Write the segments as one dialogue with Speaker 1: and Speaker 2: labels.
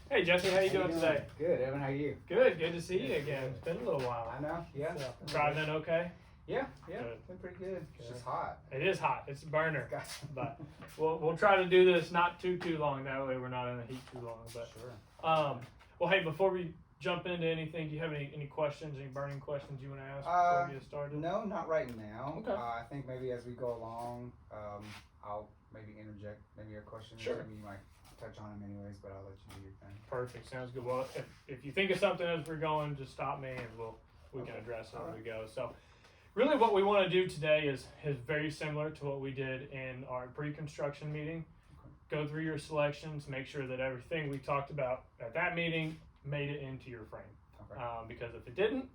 Speaker 1: Hey Jesse, how you doing today?
Speaker 2: Good, Evan. How are you?
Speaker 1: Good to see you again. It's been a little while.
Speaker 2: I know. Yeah.
Speaker 1: So, driving in okay?
Speaker 2: Yeah.
Speaker 1: Good.
Speaker 2: It's been pretty good. It's just hot.
Speaker 1: It is hot. It's a burner.
Speaker 2: Gotcha.
Speaker 1: But we'll try to do this not too long. That way we're not in the heat too long. But
Speaker 2: Sure.
Speaker 1: well, hey, before we jump into anything, do you have any questions, any burning questions you want to ask before we get started?
Speaker 2: No, not right now.
Speaker 1: Okay.
Speaker 2: I think maybe as we go along, I'll maybe interject maybe a question.
Speaker 1: Sure.
Speaker 2: Or something. You might touch on them anyways, but I'll let you do your thing.
Speaker 1: Perfect. Sounds good. Well, if you think of something as we're going, just stop me and we can address it as we go. So, really, what we want to do today is very similar to what we did in our pre-construction meeting. Go through your selections, make sure that everything we talked about at that meeting made it into your frame.
Speaker 2: Okay.
Speaker 1: Because if it didn't,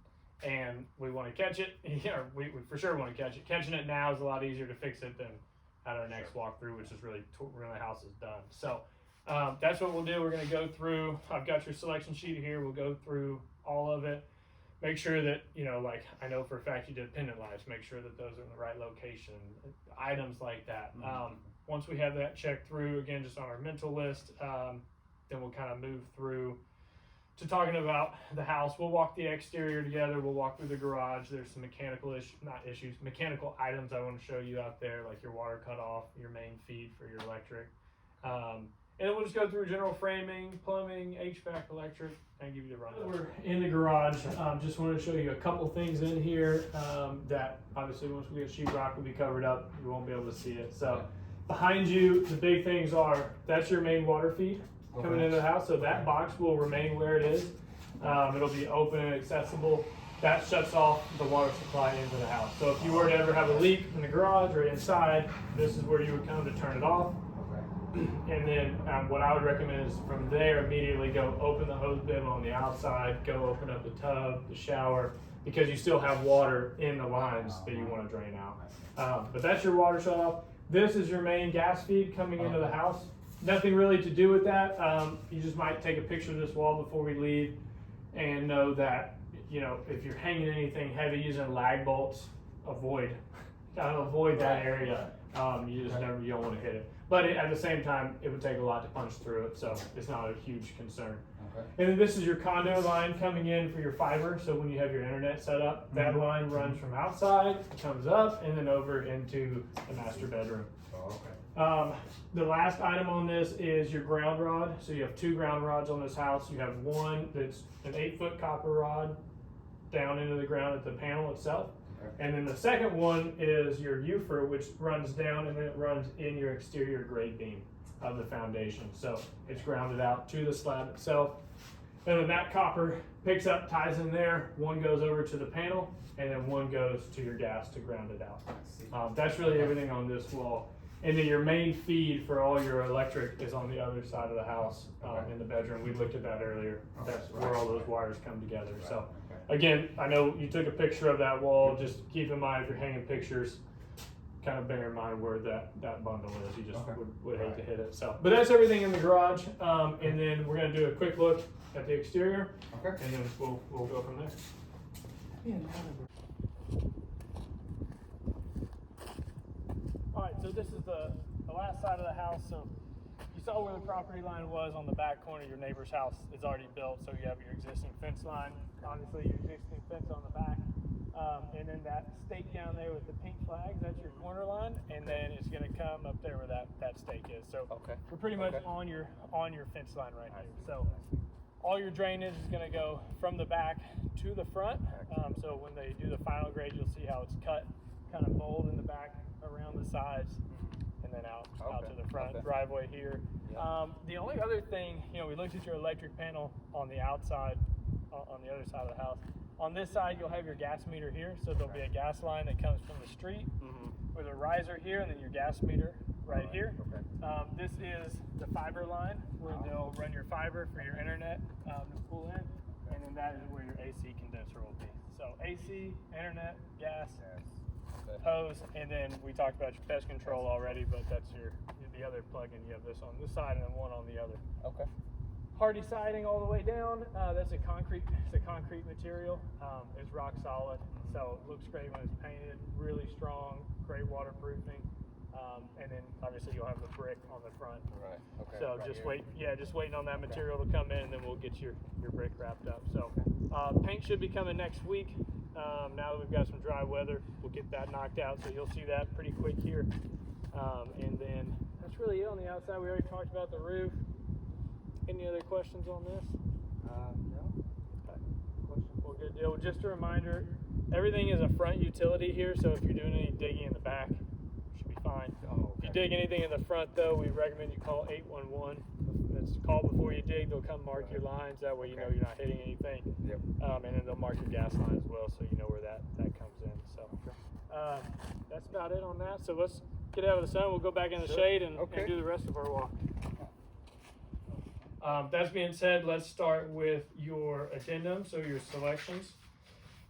Speaker 1: and we want to catch it, we for sure want to catch it. Catching it now is a lot easier to fix it than at our next walkthrough, which is really when the house is done. So. That's what we'll do. We're going to go through, I've got your selection sheet here. We'll go through all of it. Make sure that, like I know for a fact you did pendant lights, make sure that those are in the right location, items like that.
Speaker 2: Mm-hmm.
Speaker 1: Once we have that checked through, again, just on our mental list, then we'll kind of move through to talking about the house. We'll walk the exterior together. We'll walk through the garage. There's some mechanical mechanical items I want to show you out there, like your water cutoff, your main feed for your electric. And then we'll just go through general framing, plumbing, HVAC, electric, and give you the rundown. We're in the garage. Just wanted to show you a couple things in here that obviously once we get sheetrock will be covered up. You won't be able to see it. So behind you, the big things are, that's your main water feed coming into the house. So that box will remain where it is. It'll be open and accessible. That shuts off the water supply into the house. So if you were to ever have a leak in the garage or inside, this is where you would come to turn it off. And then what I would recommend is from there immediately go open the hose bib on the outside, go open up the tub, the shower, because you still have water in the lines that you want to drain out. But that's your water shut off. This is your main gas feed coming into the house. Nothing really to do with that. You just might take a picture of this wall before we leave and know that, if you're hanging anything heavy using lag bolts, avoid that area. You don't want to hit it. But at the same time, it would take a lot to punch through it, so it's not a huge concern.
Speaker 2: Okay.
Speaker 1: And then this is your conduit line coming in for your fiber. So when you have your internet set up, that line runs from outside, comes up, and then over into the master bedroom.
Speaker 2: Oh, okay.
Speaker 1: The last item on this is your ground rod. So you have two ground rods on this house. You have one that's an 8-foot copper rod down into the ground at the panel itself. And then the second one is your UFR, which runs down and then it runs in your exterior grade beam of the foundation. So it's grounded out to the slab itself. And then that copper picks up, ties in there. One goes over to the panel, and then one goes to your gas to ground it out. That's really everything on this wall. And then your main feed for all your electric is on the other side of the house in the bedroom. We looked at that earlier. That's where all those wires come together. So. Again, I know you took a picture of that wall. Just keep in mind if you're hanging pictures, kind of bear in mind where that bundle is. You just would hate to hit it. So, but that's everything in the garage. And then we're gonna do a quick look at the exterior, and then we'll go from there. All right. So this is the last side of the house. So. You saw where the property line was on the back corner. Your neighbor's house is already built, so you have your existing fence line, obviously your existing fence on the back, and then that stake down there with the pink flags, that's your corner line, and then it's going to come up there where that stake is. So we're pretty much on your fence line right here. So all your drainage is going to go from the back to the front. So when they do the final grade, you'll see how it's cut, kind of bold in the back around the sides. And then out to the front driveway here. The only other thing, we looked at your electric panel on the outside, on the other side of the house. On this side, you'll have your gas meter here. So there'll be a gas line that comes from the street with a riser here, and then your gas meter right here. This is the fiber line where they'll run your fiber for your internet to pull in, and then that is where your AC condenser will be. So AC, internet, gas. Hose, and then we talked about your pest control already, but that's the other plug-in. You have this on this side and then one on the other. Okay. Hardy siding all the way down. That's a concrete. It's a concrete material. It's rock solid, so it looks great when it's painted. Really strong, great waterproofing. And then obviously you'll have the brick on the front.
Speaker 2: Right. Okay.
Speaker 1: So
Speaker 2: right
Speaker 1: just
Speaker 2: here.
Speaker 1: just waiting on that material to come in, and then we'll get your brick wrapped up. So paint should be coming next week. Now that we've got some dry weather, we'll get that knocked out. So you'll see that pretty quick here. And then that's really it on the outside. We already talked about the roof. Any other questions on this?
Speaker 2: No.
Speaker 1: Okay. Well, good deal. Just a reminder, everything is a front utility here. So if you're doing any digging in the back, should be fine.
Speaker 2: Oh,
Speaker 1: If you
Speaker 2: okay.
Speaker 1: dig anything in the front, though, we recommend you call 811. That's call before you dig. They'll come mark your lines. That way you know you're not hitting anything.
Speaker 2: Yep.
Speaker 1: And then they'll mark your gas line as well, so you know where that comes in. So that's about it on that. So let's get out of the sun. We'll go back in the shade and do the rest of our walk. That being said, let's start with your addendum, so your selections.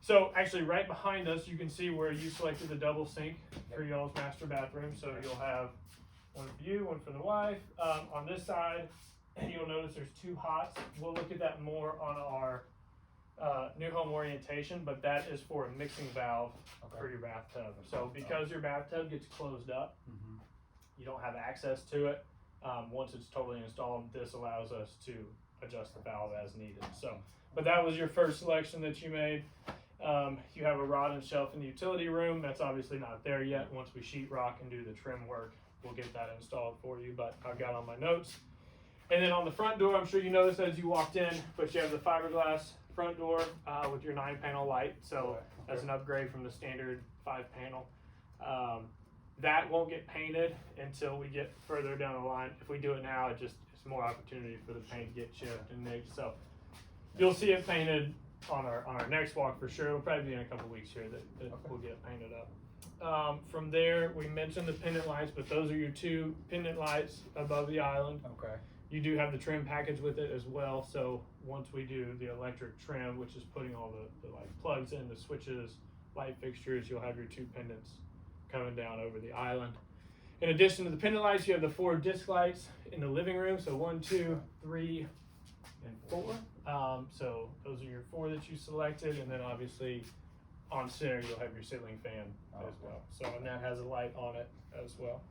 Speaker 1: So actually right behind us, you can see where you selected the double sink for y'all's master bathroom. So you'll have one for you, one for the wife. On this side, you'll notice there's 2 hots. We'll look at that more on our new home orientation, but that is for a mixing valve for your bathtub. So because your bathtub gets closed up, you don't have access to it. Once it's totally installed, this allows us to adjust the valve as needed. So, but that was your first selection that you made. You have a rod and shelf in the utility room. That's obviously not there yet. Once we sheetrock and do the trim work, we'll get that installed for you, but I've got on my notes. And then on the front door, I'm sure you noticed as you walked in, but you have the fiberglass front door with your 9-panel light. So that's an upgrade from the standard 5-panel. That won't get painted until we get further down the line. If we do it now, it's more opportunity for the paint to get chipped and nicked. So you'll see it painted on our next walk for sure. It'll probably be in a couple weeks here that we'll get painted up. From there, we mentioned the pendant lights, but those are your 2 pendant lights above the island.
Speaker 2: Okay.
Speaker 1: You do have the trim package with it as well. So once we do the electric trim, which is putting all the like plugs in, the switches, light fixtures, you'll have your 2 pendants coming down over the island. In addition to the pendant lights, you have the 4 disc lights in the living room. So 1, 2, 3, and 4. So those are your 4 that you selected, and then obviously on center you'll have your ceiling fan as well. So and that has a light on it as well.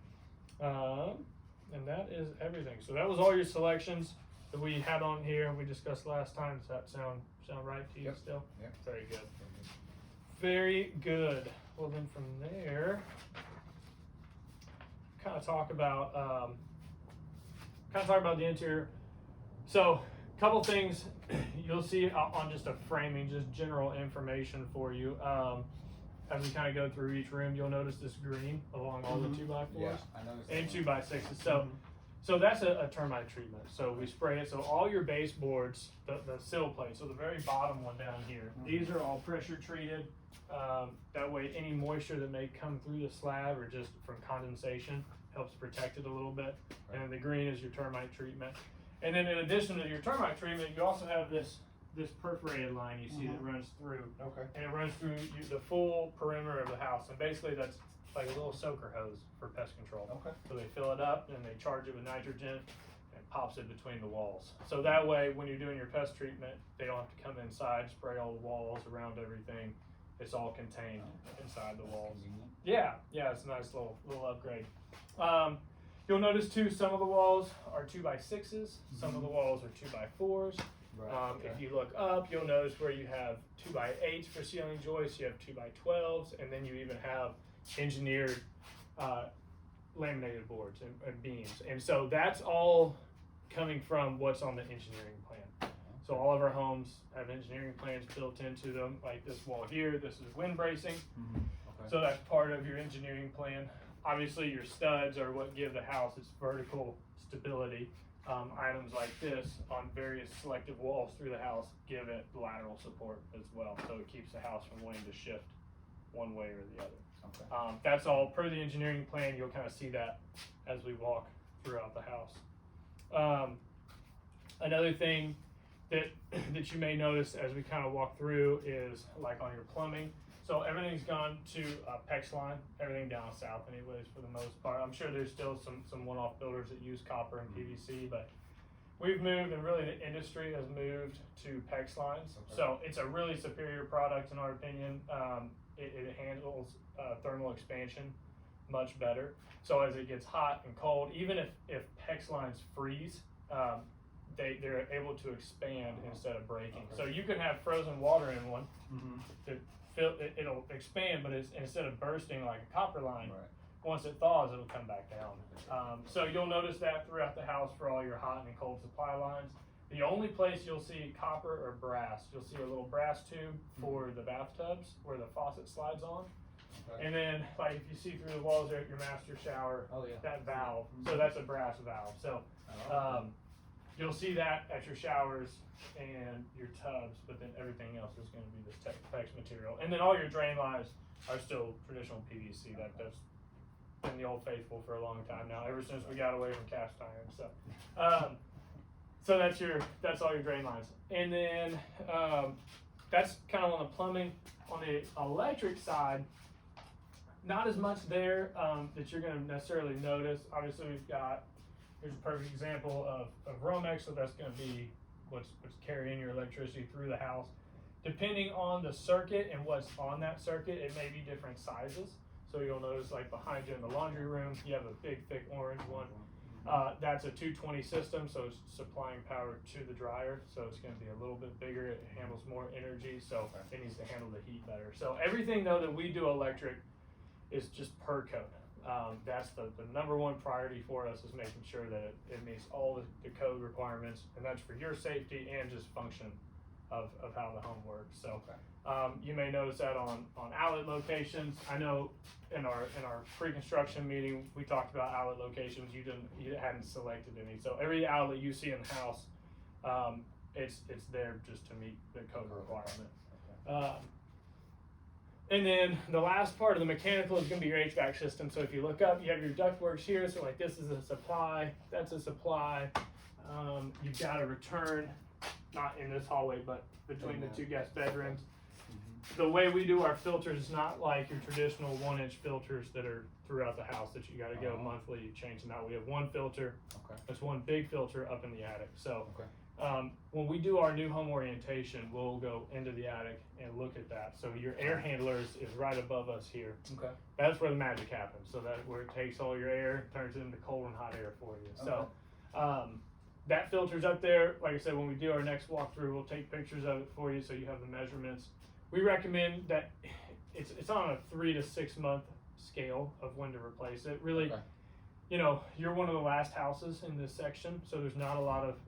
Speaker 1: And that is everything. So that was all your selections that we had on here. We discussed last time. Does that sound right to you still?
Speaker 2: Yep.
Speaker 1: Very good. Very good. Well then from there, kind of talk about the interior. So a couple things you'll see on just a framing, just general information for you. As we kind of go through each room, you'll notice this green along all the 2x4s
Speaker 2: I noticed
Speaker 1: and
Speaker 2: that.
Speaker 1: 2x6s. So that's a termite treatment. So we spray it. So all your baseboards, the sill plate, so the very bottom one down here, these are all pressure treated. That way any moisture that may come through the slab or just from condensation helps protect it a little bit. And then the green is your termite treatment. And then in addition to your termite treatment, you also have this perforated line you see that runs through.
Speaker 2: Okay.
Speaker 1: And it runs through the full perimeter of the house. And basically that's like a little soaker hose for pest control.
Speaker 2: Okay.
Speaker 1: So they fill it up and they charge it with nitrogen and pops it between the walls. So that way when you're doing your pest treatment, they don't have to come inside, spray all the walls around everything. It's all contained inside the walls. Yeah, it's a nice little upgrade. You'll notice too, some of the walls are 2x6s, some of the walls are 2x4s.
Speaker 2: Right.
Speaker 1: If you look up, you'll notice where you have 2x8s for ceiling joists, you have 2x12s, and then you even have engineered laminated boards and beams. And so that's all coming from what's on the engineering plan. So all of our homes have engineering plans built into them, like this wall here, this is wind bracing.
Speaker 2: Okay.
Speaker 1: So that's part of your engineering plan. Obviously your studs are what give the house its vertical stability. Items like this on various selective walls through the house give it lateral support as well. So it keeps the house from wanting to shift one way or the other.
Speaker 2: Okay.
Speaker 1: That's all per the engineering plan. You'll kind of see that as we walk throughout the house. Another thing that you may notice as we kind of walk through is like on your plumbing. So everything's gone to PEX line, everything down south anyways for the most part. I'm sure there's still some one-off builders that use copper and PVC, but we've moved, and really the industry has moved to PEX lines.
Speaker 2: Okay.
Speaker 1: So it's a really superior product in our opinion. It handles thermal expansion much better. So as it gets hot and cold, even if PEX lines freeze, they're able to expand instead of breaking.
Speaker 2: Okay.
Speaker 1: So you can have frozen water in one,
Speaker 2: Mm-hmm.
Speaker 1: it'll expand, but instead of bursting like a copper line,
Speaker 2: Right.
Speaker 1: once it thaws, it'll come back down. So you'll notice that throughout the house for all your hot and cold supply lines. The only place you'll see copper or brass, you'll see a little brass tube for the bathtubs where the faucet slides on.
Speaker 2: Okay.
Speaker 1: And then, like, if you see through the walls there at your master shower,
Speaker 2: Oh, yeah.
Speaker 1: that valve,
Speaker 2: Mhm.
Speaker 1: so that's a brass valve. So,
Speaker 2: Oh,
Speaker 1: you'll see that at your showers and your tubs, but then everything else is gonna be this PEX material. And then all your drain lines are still traditional PVC. That's been the old faithful for a long time now, ever since we got away from cast iron, so. So that's all your drain lines. And then, that's kind of on the plumbing. On the electric side, not as much there, that you're gonna necessarily notice. Obviously here's a perfect example of Romex, so that's gonna be what's carrying your electricity through the house. Depending on the circuit and what's on that circuit, it may be different sizes. So you'll notice, like behind you in the laundry room, you have a big, thick orange one. That's a 220 system, so it's supplying power to the dryer. So it's going to be a little bit bigger. It handles more energy, so it needs to handle the heat better. So everything though that we do electric is just per code. That's the number one priority for us, is making sure that it meets all the code requirements, and that's for your safety and just function of how the home works. So you may notice that on outlet locations. I know in our pre-construction meeting we talked about outlet locations. You hadn't selected any. So every outlet you see in the house, it's there just to meet the code requirement. And then the last part of the mechanical is going to be your HVAC system. So if you look up, you have your ductworks here. So like this is a supply, that's a supply. You've got a return, not in this hallway, but between the two guest bedrooms. The way we do our filters is not like your traditional 1-inch filters that are throughout the house that you got to go monthly, you change them out. We have one filter. That's one big filter up in the attic. So when we do our new home orientation, we'll go into the attic and look at that. So your air handler is right above us here. That's where the magic happens. So that's where it takes all your air, turns it into cold and hot air for you. So that filter's up there. Like I said, when we do our next walkthrough, we'll take pictures of it for you so you have the measurements. We recommend that it's on a 3 to 6 month scale of when to replace it. Really, you know, you're one of the last houses in this section, so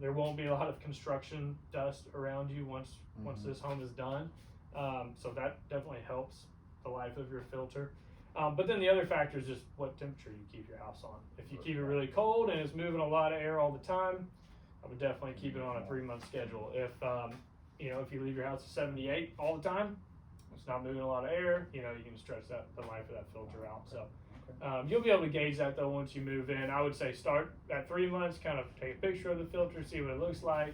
Speaker 1: there won't be a lot of construction dust around you once this home is done. So that definitely helps the life of your filter. But then the other factor is just what temperature you keep your house on. If you keep it really cold and it's moving a lot of air all the time, I would definitely keep it on a 3-month schedule. If you leave your house at 78 all the time, it's not moving a lot of air, you can stretch the life of that filter out. So you'll be able to gauge that though once you move in. I would say start at 3 months, kind of take a picture of the filter, see what it looks like,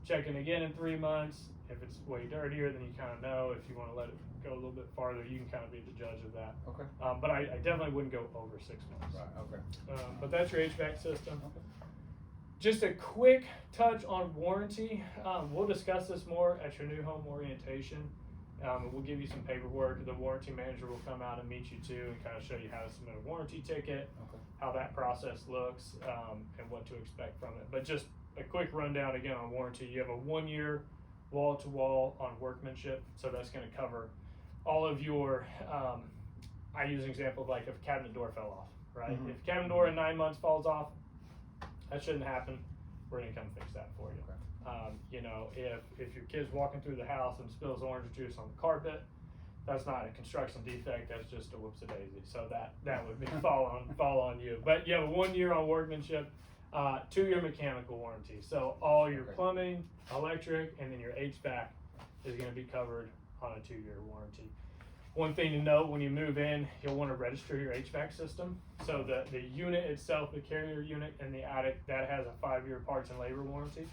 Speaker 1: check it again in 3 months. If it's way dirtier, then you kind of know. If you want to let it go a little bit farther, you can kind of be the judge of that. But I definitely wouldn't go over 6 months. But that's your HVAC system. Just a quick touch on warranty. We'll discuss this more at your new home orientation. We'll give you some paperwork. The warranty manager will come out and meet you too and kind of show you how to submit a warranty ticket, how that process looks, and what to expect from it. But just a quick rundown again on warranty. You have a 1-year wall-to-wall on workmanship, so that's going to cover all of your, I use an example of like if a cabinet door fell off, right? If a cabinet door in 9 months falls off, that shouldn't happen. We're going to come fix that for you. If your kid's walking through the house and spills orange juice on the carpet, that's not a construction defect, that's just a whoops-a-daisy. So that would be fall on you. But you have a 1 year on workmanship, 2-year mechanical warranty. So all your plumbing, electric, and then your HVAC is going to be covered on a 2-year warranty. One thing to note, when you move in, you'll want to register your HVAC system. So the unit itself, the carrier unit in the attic, that has a 5-year parts and labor warranty.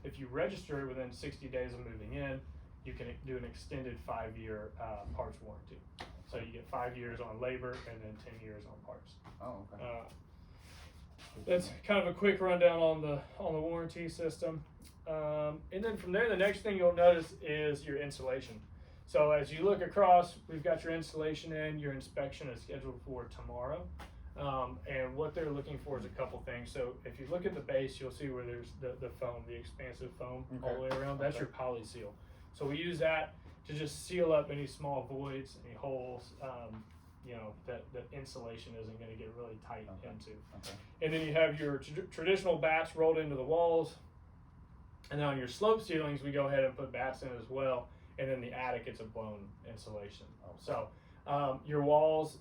Speaker 1: If you register it within 60 days of moving in, you can do an extended 5-year parts warranty. So you get 5 years on labor and then 10 years on parts. That's kind of a quick rundown on the warranty system. And then from there, the next thing you'll notice is your insulation. So as you look across, we've got your installation in. Your inspection is scheduled for tomorrow. And what they're looking for is a couple things. So if you look at the base, you'll see where there's the foam, the expansive foam all the way around. That's your poly seal. So we use that to just seal up any small voids, any holes, that insulation isn't going to get really tight into. And then you have your traditional bats rolled into the walls. And then on your slope ceilings, we go ahead and put bats in as well. And then the attic, it's a blown insulation. So your walls,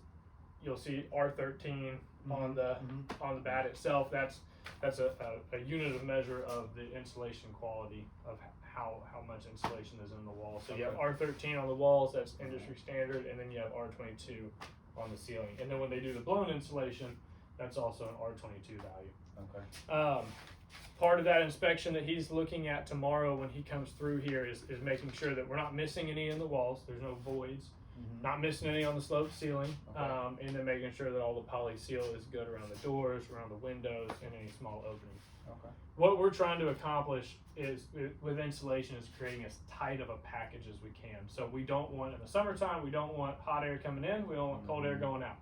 Speaker 1: you'll see R13 on the bat itself. That's a unit of measure of the insulation quality of how much insulation is in the wall. So you have R13 on the walls, that's industry standard, and then you have R22 on the ceiling. And then when they do the blown insulation, that's also an R22 value. Part of that inspection that he's looking at tomorrow when he comes through here is making sure that we're not missing any in the walls. There's no voids. Not missing any on the slope ceiling, and then making sure that all the poly seal is good around the doors, around the windows, and any small openings. What we're trying to accomplish is with insulation is creating as tight of a package as we can. So we don't want, in the summertime, we don't want hot air coming in, we don't want cold air going out.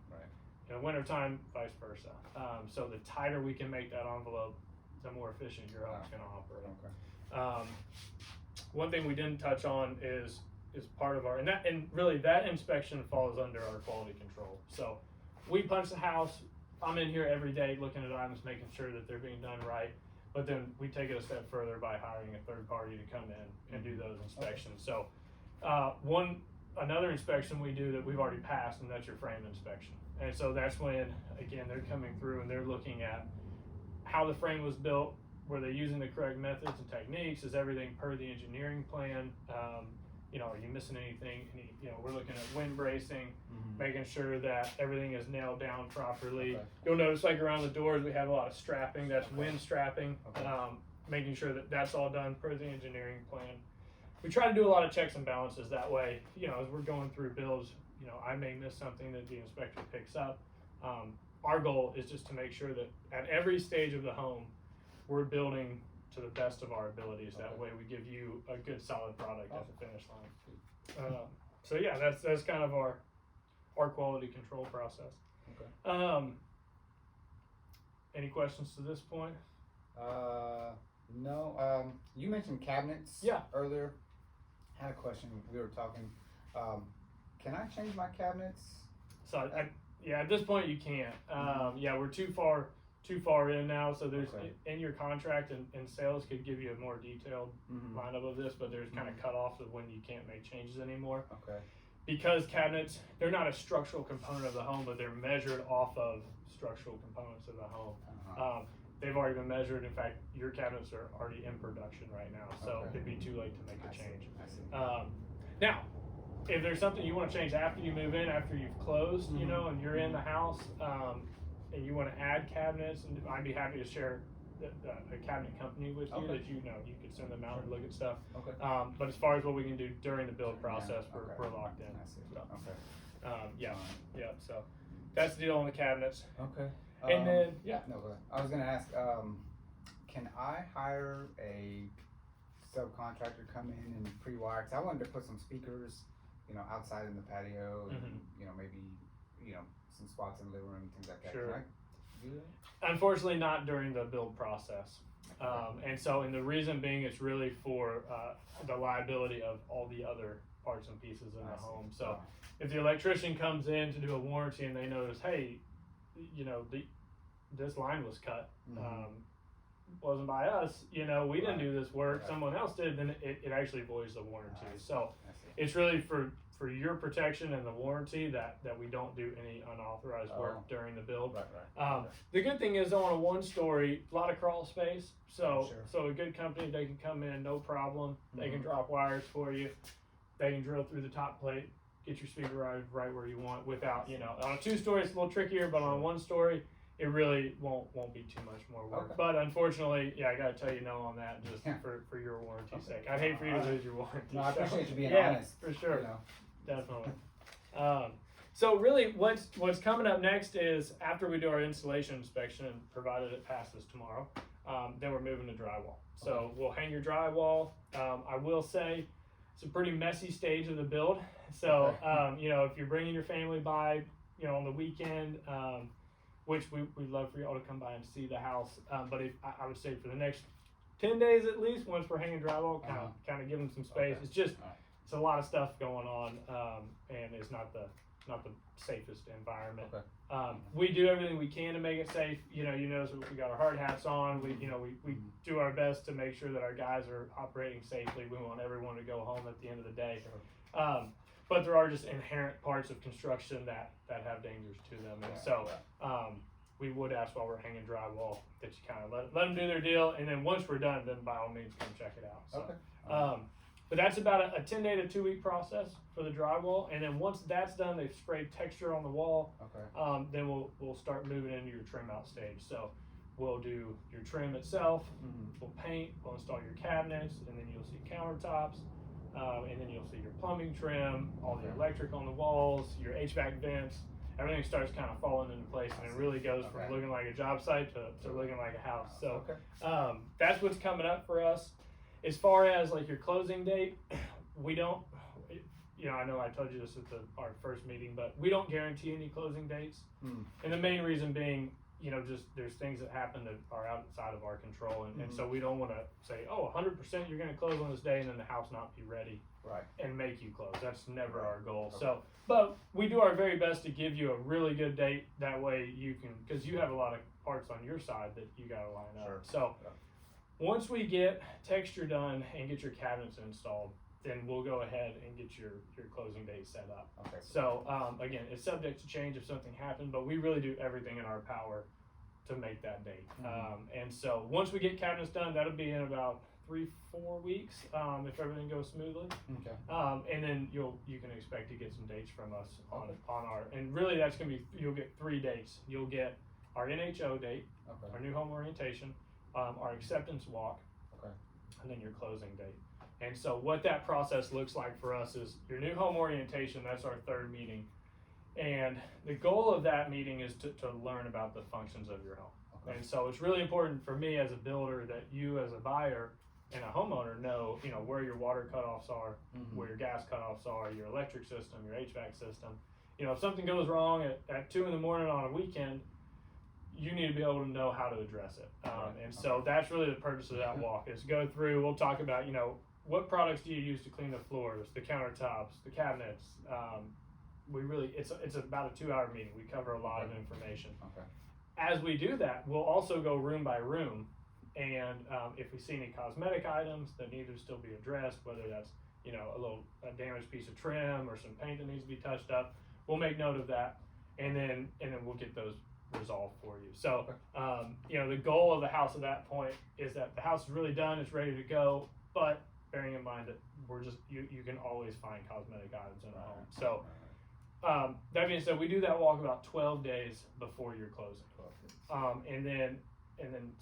Speaker 1: In the wintertime, vice versa. So the tighter we can make that envelope, the more efficient your home's going to operate. One thing we didn't touch on is part of our, and really that inspection falls under our quality control. So we punch the house. I'm in here every day looking at items, making sure that they're being done right. But then we take it a step further by hiring a third party to come in and do those inspections. So another inspection we do that we've already passed, and that's your frame inspection. And so that's when, again, they're coming through and they're looking at how the frame was built. Were they using the correct methods and techniques? Is everything per the engineering plan? Are you missing anything? We're looking at wind bracing, making sure that everything is nailed down properly. You'll notice like around the doors, we have a lot of strapping. That's wind strapping, making sure that that's all done per the engineering plan. We try to do a lot of checks and balances that way. As we're going through builds, I may miss something that the inspector picks up. Our goal is just to make sure that at every stage of the home, we're building to the best of our abilities. That way we give you a good solid product at the finish line. So yeah, that's kind of our quality control process. Any questions to this point?
Speaker 2: No. You mentioned cabinets earlier. I had a question. We were talking. Can I change my cabinets?
Speaker 1: So at this point you can't. We're too far in now, so there's in your contract, and sales could give you a more detailed lineup of this, but there's kind of cutoffs of when you can't make changes anymore. Because cabinets, they're not a structural component of the home, but they're measured off of structural components of the home. They've already been measured. In fact, your cabinets are already in production right now, so it'd be too late to make a change. Now, if there's something you want to change after you move in, after you've closed, and you're in the house, and you want to add cabinets, and I'd be happy to share a cabinet company with you that you could send them out and look at stuff. But as far as what we can do during the build process, we're locked in. So that's the deal on the cabinets. And then
Speaker 2: I was gonna ask, can I hire a subcontractor to come in and pre-wire? 'Cause I wanted to put some speakers, outside in the patio, and maybe some spots in the living room, things like that.
Speaker 1: Sure.
Speaker 2: Can I do that?
Speaker 1: Unfortunately, not during the build process. And the reason being, it's really for the liability of all the other parts and pieces in the home. So if the electrician comes in to do a warranty and they notice, hey, this line was cut, wasn't by us, we didn't do this work, someone else did, then it actually voids the warranty. So it's really for your protection and the warranty that we don't do any unauthorized work during the build. The good thing is on a 1-story, a lot of crawl space, so a good company, they can come in, no problem. They can drop wires for you. They can drill through the top plate, get your speaker right where you want without, on a 2-story, it's a little trickier, but on a 1-story, it really won't be too much more work. But unfortunately, I gotta tell you no on that, just for your warranty's sake. I'd hate for you to lose your warranty.
Speaker 2: No, I appreciate you being honest.
Speaker 1: For sure. Definitely. So really what's coming up next is after we do our installation inspection, and provided it passes tomorrow, then we're moving to drywall. So we'll hang your drywall. I will say, it's a pretty messy stage of the build. So,
Speaker 2: Okay.
Speaker 1: you know, if you're bringing your family by, you know, on the weekend, which we'd love for y'all to come by and see the house. But if, I would say for the next 10 days at least, once we're hanging drywall, kind of give them some space.
Speaker 2: Okay.
Speaker 1: It's just,
Speaker 2: All right.
Speaker 1: it's a lot of stuff going on, and it's not the safest environment.
Speaker 2: Okay.
Speaker 1: We do everything we can to make it safe. You know, you notice we got our hard hats on. We do our best to make sure that our guys are operating safely. We want everyone to go home at the end of the day.
Speaker 2: Sure.
Speaker 1: But there are just inherent parts of construction that have dangers to them, and so we would ask while we're hanging drywall that you kind of let them do their deal, and then once we're done, then by all means come check it out. So,
Speaker 2: Okay.
Speaker 1: but that's about a 10-day to 2-week process for the drywall, and then once that's done, they've sprayed texture on the wall.
Speaker 2: Okay.
Speaker 1: Then we'll start moving into your trim out stage. So we'll do your trim itself, we'll paint, we'll install your cabinets, and then you'll see countertops, and then you'll see your plumbing trim, all the electric on the walls, your HVAC vents. Everything starts kind of falling into place, and it really goes from looking like a job site to looking like a house. So that's what's coming up for us. As far as like your closing date, we don't, you know, I know I told you this at our first meeting, but we don't guarantee any closing dates. And the main reason being, you know, just there's things that happen that are outside of our control. And so we don't want to say, oh, 100% you're going to close on this day and then the house not be ready and make you close. That's never our goal. So, but we do our very best to give you a really good date. That way you can, because you have a lot of parts on your side that you got to line up. So once we get texture done and get your cabinets installed, then we'll go ahead and get your closing date set up.
Speaker 2: Okay.
Speaker 1: So again, it's subject to change if something happened, but we really do everything in our power to make that date. And so once we get cabinets done, that'll be in about 3-4 weeks if everything goes smoothly.
Speaker 2: Okay.
Speaker 1: And then you can expect to get some dates from us on our, and really that's gonna be, you'll get 3 dates. You'll get our NHO date, our new home orientation, our acceptance walk, and then your closing date. And so what that process looks like for us is your new home orientation, that's our 3rd meeting. And the goal of that meeting is to learn about the functions of your home. And so it's really important for me as a builder that you as a buyer and a homeowner know, you know, where your water cutoffs are, where your gas cutoffs are, your electric system, your HVAC system. You know, if something goes wrong at 2 in the morning on a weekend, you need to be able to know how to address it. And so that's really the purpose of that walk, is go through, we'll talk about, you know, what products do you use to clean the floors, the countertops, the cabinets. It's about a 2-hour meeting. We cover a lot of information. As we do that, we'll also go room by room, and if we see any cosmetic items that need to still be addressed, whether that's, you know, a damaged piece of trim or some paint that needs to be touched up, we'll make note of that, and then we'll get those resolved for you. So you know, the goal of the house at that point is that the house is really done, it's ready to go, but bearing in mind that we're just, you can always find cosmetic items in a home. So that being said, we do that walk about 12 days before your closing. And then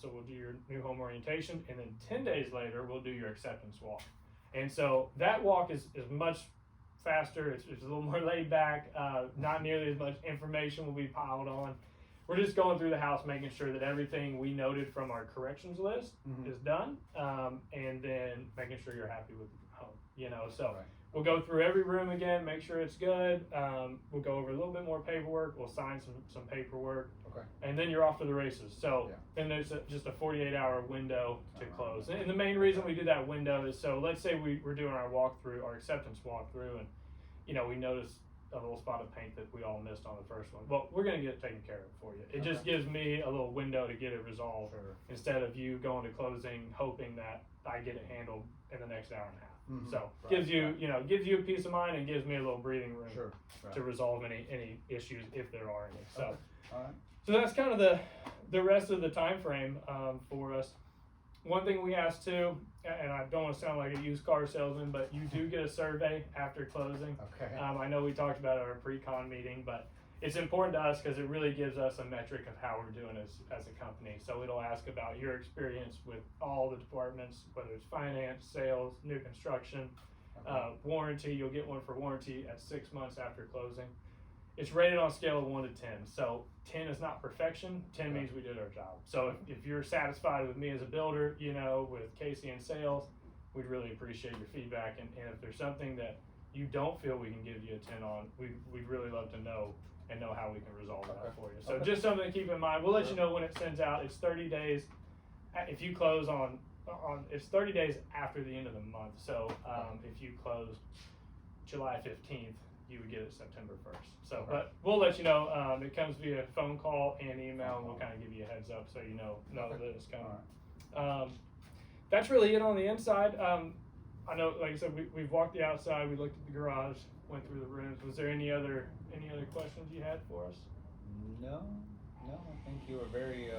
Speaker 1: so we'll do your new home orientation, and then 10 days later we'll do your acceptance walk. And so that walk is much faster, it's a little more laid back, not nearly as much information will be piled on. We're just going through the house, making sure that everything we noted from our corrections list is done, and then making sure you're happy with the home. You know, so we'll go through every room again, make sure it's good. We'll go over a little bit more paperwork. We'll sign some paperwork, and then you're off to the races. So then there's just a 48-hour window to close. And the main reason we do that window is, so let's say we're doing our walkthrough, our acceptance walkthrough, and you know, we notice a little spot of paint that we all missed on the first one. Well, we're going to get it taken care of for you. It just gives me a little window to get it resolved instead of you going to closing hoping that I get it handled in the next hour and a half. So gives you, you know, gives you a peace of mind and gives me a little breathing room to resolve any issues if there are any. So so that's kind of the rest of the time frame for us. One thing we ask too, and I don't want to sound like a used car salesman, but you do get a survey after closing. I know we talked about it at our pre-con meeting, but it's important to us because it really gives us a metric of how we're doing as a company. So it'll ask about your experience with all the departments, whether it's finance, sales, new construction, warranty. You'll get one for warranty at 6 months after closing. It's rated on a scale of 1 to 10. So 10 is not perfection. 10 means we did our job. So if you're satisfied with me as a builder, you know, with Casey in sales, we'd really appreciate your feedback. And if there's something that you don't feel we can give you a 10 on, we'd really love to know and know how we can resolve that for you. So just something to keep in mind. We'll let you know when it sends out. It's 30 days. If you close on it's 30 days after the end of the month. So if you close July 15th, you would get it September 1st. So, but we'll let you know. It comes via phone call and email, and we'll kind of give you a heads up so you know that it's coming. That's really it on the inside. I know, like I said, we've walked the outside. We looked at the garage, went through the rooms. Was there any other questions you had for us?
Speaker 2: No, I think you were very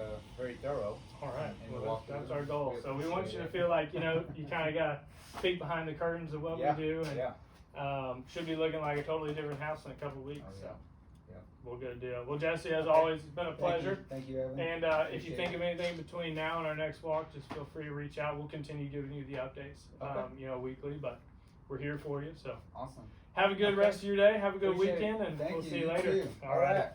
Speaker 2: thorough.
Speaker 1: All right, well, that's our goal. So we want you to feel like, you kind of got a peek behind the curtains of what we do. And, should be looking like a totally different house in a couple weeks. So, well, good deal. Well, Jesse, as always, it's been a pleasure.
Speaker 2: Thank you, Evan.
Speaker 1: And if you think of anything between now and our next walk, just feel free to reach out. We'll continue giving you the updates, weekly, but we're here for you. So
Speaker 2: awesome.
Speaker 1: Have a good rest of your day. Have a good
Speaker 2: Appreciate
Speaker 1: weekend,
Speaker 2: it.
Speaker 1: and
Speaker 2: Thank
Speaker 1: we'll
Speaker 2: you.
Speaker 1: see you
Speaker 2: You
Speaker 1: later.
Speaker 2: too. All right.